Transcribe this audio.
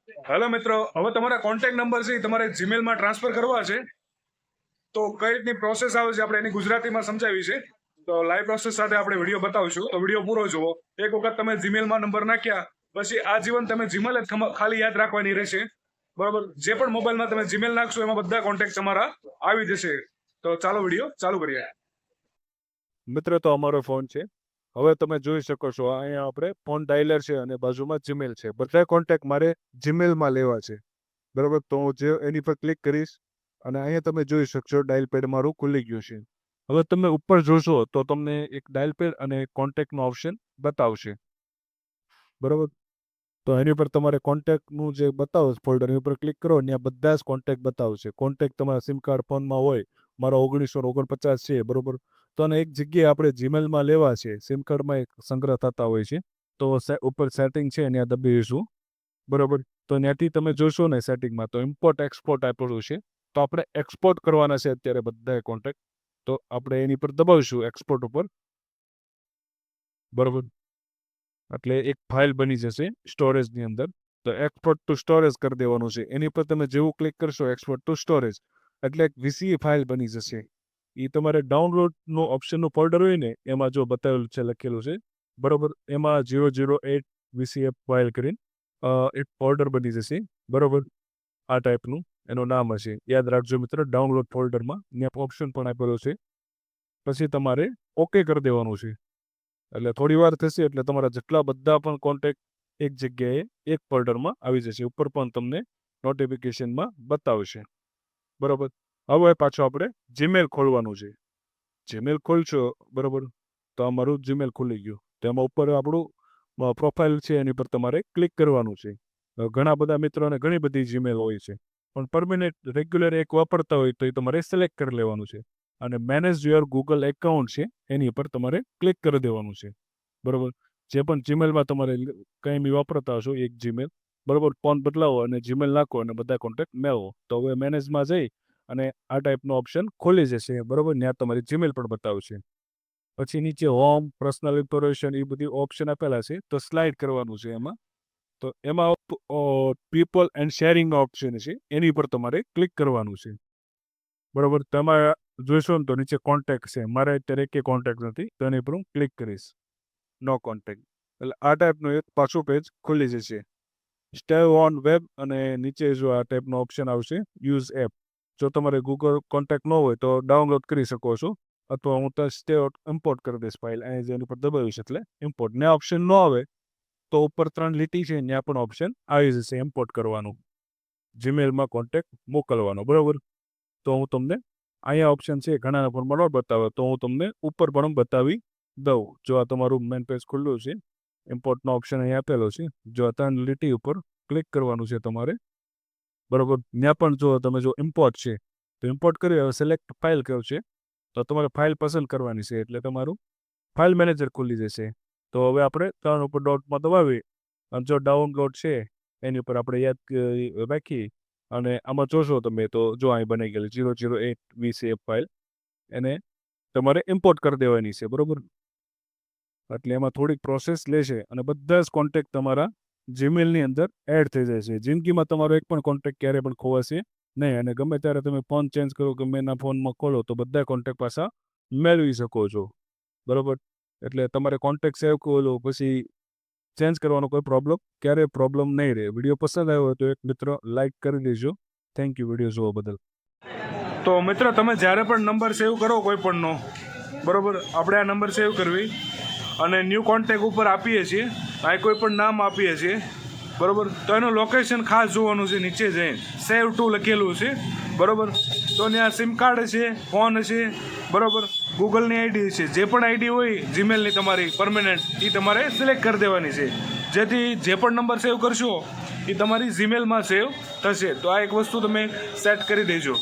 Hello મિત્રો, હવે તમારા કોન્ટેક્ટ નંબર છે એ તમારે જીમેલમાં ટ્રાન્સફર કરવા છે. તો કઈ રીતની પ્રોસેસ આવે છે આપણે એની ગુજરાતીમાં સમજાવી છે. તો લાઈવ પ્રોસેસ સાથે આપણે વિડીયો બતાવશું, તો વિડીયો પૂરો જુઓ. એક વખત તમે જીમેલમાં નંબર નાખ્યા પછી આજીવન તમે જીમેલ જ ખાલી યાદ રાખવાની રહેશે. બરોબર, જે પણ મોબાઈલમાં તમે જીમેલ નાખશો એમાં બધા કોન્ટેક્ટ તમારા આવી જશે. તો ચાલો વિડીયો ચાલુ કરીએ. મિત્ર, તો અમારો ફોન છે. હવે તમે જોઈ શકો છો અહીંયા આપણે ફોન ડાયલર છે અને બાજુમાં જીમેલ છે. બધા કોન્ટેક્ટ મારે જીમેલમાં લેવા છે. બરાબર, તો હું જે એની પર ક્લિક કરીશ અને અહીંયા તમે જોઈ શકશો ડાયલ પેડ મારું ખુલી ગયું છે. હવે તમે ઉપર જોશો તો તમને એક ડાયલ પેડ અને કોન્ટેક્ટનો ઓપ્શન બતાવશે. બરાબર, તો એની પર તમારે કોન્ટેક્ટનું જે બતાવો ફોલ્ડર એની ઉપર ક્લિક કરો, ત્યાં બધા જ કોન્ટેક્ટ બતાવશે. કોન્ટેક્ટ તમારા સિમ કાર્ડ ફોનમાં હોય, મારો 1949 છે. બરોબર, તો આને એક જગ્યાએ આપણે જીમેલમાં લેવા છે, સિમ કાર્ડમાં એક સંગ્રહ થતા હોય છે. તો ઉપર સેટિંગ છે ત્યાં દબાવીશું. બરોબર, તો ત્યાંથી તમે જોશો ને સેટિંગમાં તો ઇમ્પોર્ટ એક્સપોર્ટ આપેલું છે. તો આપણે એક્સપોર્ટ કરવાના છે અત્યારે બધા કોન્ટેક્ટ. તો આપણે એની પર દબાવીશું એક્સપોર્ટ ઉપર. બરોબર, એટલે એક ફાઇલ બની જશે સ્ટોરેજની અંદર. તો એક્સપોર્ટ ટુ સ્ટોરેજ કરી દેવાનું છે. એની પર તમે જેવું ક્લિક કરશો એક્સપોર્ટ ટુ સ્ટોરેજ એટલે એક વીસી ફાઇલ બની જશે. એ તમારે ડાઉનલોડનું ઓપ્શનનું ફોલ્ડર હોય ને એમાં જો બતાવેલું છે, લખેલું છે. બરોબર, એમાં 008 વીસીએફ ફાઇલ કરીને એક ફોલ્ડર બની જશે. બરોબર, આ ટાઈપનું એનું નામ હશે. યાદ રાખજો મિત્ર, ડાઉનલોડ ફોલ્ડરમાં ત્યાં ઓપ્શન પણ આપેલો છે. પછી તમારે ઓકે કરી દેવાનું છે. એટલે થોડી વાર થશે એટલે તમારા જેટલા બધા પણ કોન્ટેક્ટ એક જગ્યાએ એક ફોલ્ડરમાં આવી જશે. ઉપર પણ તમને નોટિફિકેશનમાં બતાવશે. બરોબર, હવે પાછું આપણે જીમેલ ખોલવાનું છે. જીમેલ ખોલશો બરોબર, તો અમારું જીમેલ ખુલી ગયું. તેમાં ઉપર આપણું પ્રોફાઇલ છે એની પર તમારે ક્લિક કરવાનું છે. ઘણા બધા મિત્રોને ઘણી બધી જીમેલ હોય છે, પણ પરમેનન્ટ રેગ્યુલર એક વાપરતા હોય તો એ તમારે સિલેક્ટ કરી લેવાનું છે. અને મેનેજ યોર ગૂગલ એકાઉન્ટ છે એની પર તમારે ક્લિક કરી દેવાનું છે. બરોબર, જે પણ જીમેલમાં તમારે કંઈ બી વાપરતા હશો એક જીમેલ, બરોબર, ફોન બદલાવો અને જીમેલ નાખો અને બધા કોન્ટેક્ટ મેળવો. તો હવે મેનેજમાં જઈ અને આ ટાઈપનો ઓપ્શન ખોલી જશે. બરોબર, ત્યાં તમારી જીમેલ પણ બતાવશે. પછી નીચે હોમ, પર્સનલ ઇન્ફોર્મેશન એ બધી ઓપ્શન આપેલા છે. તો સ્લાઇડ કરવાનું છે એમાં. તો એમાં પીપલ એન્ડ શેરિંગ ઓપ્શન છે, એની પર તમારે ક્લિક કરવાનું છે. બરોબર, તમે જોઈશો ને તો નીચે કોન્ટેક્ટ છે. મારે અત્યારે એકે કોન્ટેક્ટ નથી, તો એની પર હું ક્લિક કરીશ, નો કોન્ટેક્ટ. એટલે આ ટાઈપનું એક પાછું પેજ ખુલી જશે. સ્ટે ઓન વેબ અને નીચે જો આ ટાઈપનો ઓપ્શન આવશે યુઝ એપ. જો તમારે ગૂગલ કોન્ટેક્ટ ન હોય તો ડાઉનલોડ કરી શકો છો, અથવા હું તો સ્ટે ઇમ્પોર્ટ કરી દઈશ ફાઇલ. અહીં જેની પર દબાવીશ એટલે ઇમ્પોર્ટ. ને ઓપ્શન ન આવે તો ઉપર 3 લીટી છે ત્યાં પણ ઓપ્શન આવી જશે ઇમ્પોર્ટ કરવાનું, જીમેલમાં કોન્ટેક્ટ મોકલવાનો. બરાબર, તો હું તમને અહીંયા ઓપ્શન છે, ઘણા ફોનમાં ન બતાવે તો હું તમને ઉપર પણ બતાવી દઉં. જો આ તમારું મેન પેજ ખુલ્લું છે, ઇમ્પોર્ટનો ઓપ્શન અહીં આપેલો છે. જો આ 3 લીટી ઉપર ક્લિક કરવાનું છે તમારે. બરાબર, ત્યાં પણ જો તમે જો ઇમ્પોર્ટ છે તો ઇમ્પોર્ટ કરી હવે સિલેક્ટ ફાઇલ કહ્યું છે, તો તમારે ફાઇલ પસંદ કરવાની છે. એટલે તમારું ફાઇલ મેનેજર ખુલી જશે. તો હવે આપણે 3 ઉપર ડોટમાં દબાવી અને જો ડાઉનલોડ છે એની ઉપર આપણે યાદ રાખી અને આમાં જોશો તમે તો જો અહીં બની ગયેલી 008 વીસીએફ ફાઇલ, એને તમારે ઇમ્પોર્ટ કરી દેવાની છે. બરોબર, એટલે એમાં થોડીક પ્રોસેસ લેશે અને બધા જ કોન્ટેક્ટ તમારા જીમેલની અંદર એડ થઈ જશે. જિંદગીમાં તમારો એક પણ કોન્ટેક્ટ ક્યારે પણ ખોવાશે નહીં. અને ગમે ત્યારે તમે ફોન ચેન્જ કરો, ગમે એના ફોનમાં ખોલો તો બધા કોન્ટેક્ટ પાછા મેળવી શકો છો. બરોબર, એટલે તમારે કોન્ટેક્ટ સેવ કરો પછી ચેન્જ કરવાનો કોઈ પ્રોબ્લેમ નહીં રહે. વિડીયો પસંદ આવ્યો હોય તો એક મિત્રો લાઇક કરી દેજો. થેન્ક યુ વિડીયો જોવા બદલ. તો મિત્રો, તમે જ્યારે પણ નંબર સેવ કરો કોઈ પણનો, બરોબર, આપણે આ નંબર સેવ કરવી અને ન્યૂ કોન્ટેક્ટ ઉપર આપીએ છીએ. આ કોઈ પણ નામ આપીએ છીએ. બરોબર, તો એનું લોકેશન ખાસ જોવાનું છે. નીચે જઈને સેવ ટુ લખેલું છે. બરોબર, તો ત્યાં સિમ કાર્ડ છે, ફોન છે, બરોબર, ગૂગલની આઈડી છે, જે પણ આઈડી હોય જીમેલની તમારી પરમેનન્ટ એ તમારે સિલેક્ટ કરી દેવાની છે. જેથી જે પણ નંબર સેવ કરશો એ તમારી જીમેલમાં સેવ થશે. તો આ એક વસ્તુ તમે સેટ કરી દેજો.